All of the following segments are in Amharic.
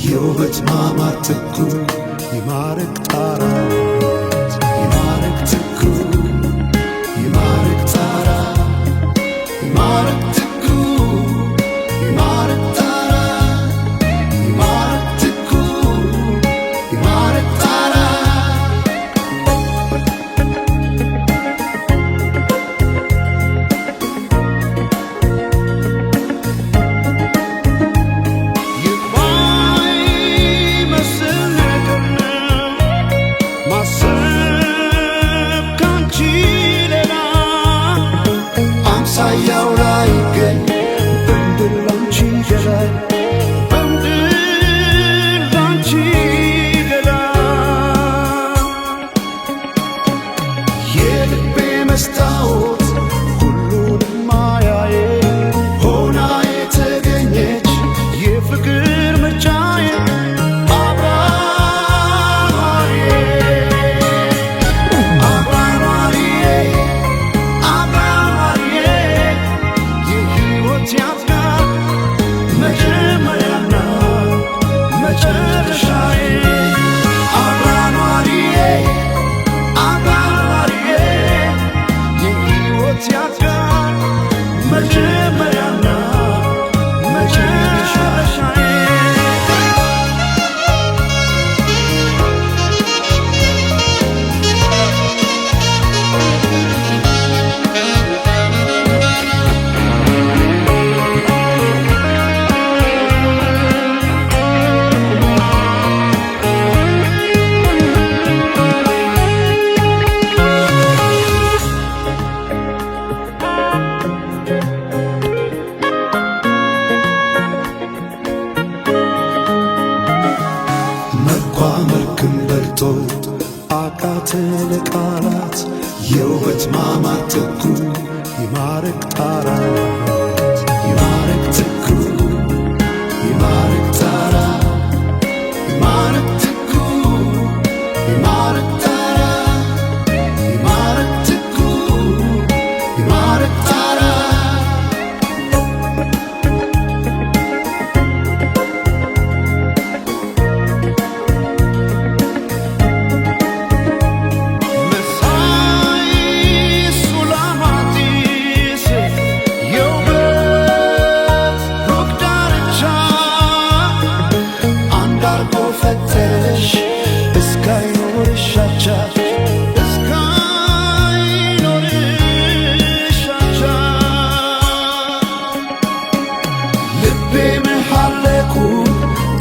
የውበት ማማር ትኩ ይማርክ ጣራ ይማርክ ትኩ ይማርክ ጣራ ይማርክ ትኩ ይማርክ ጣራ ይማርክ ትኩ ይማርክ ጣራ መስታወት ሁሉንም ማያዬ ሆና የተገኘች የፍቅር ምርጫዬ አብራሪዬ አብራሪዬ አብራሪዬ የሕይወት አጋር መጀመሪያና መጨረሻዬ መጀመሪያና መጨረሻዬ መልክም በልጦ አቃተን ለቃላት የውበት ማማር ትኩ ይማርክ ጣራ ይማርክ ትኩ ይማርክ ጣራ ይማርክ ትኩ ይማርክ ጣራ ይማርክ ትኩ ይማርክ ጣራ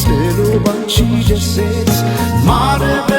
ጥሉ ባንቺ ደሴት ማረበ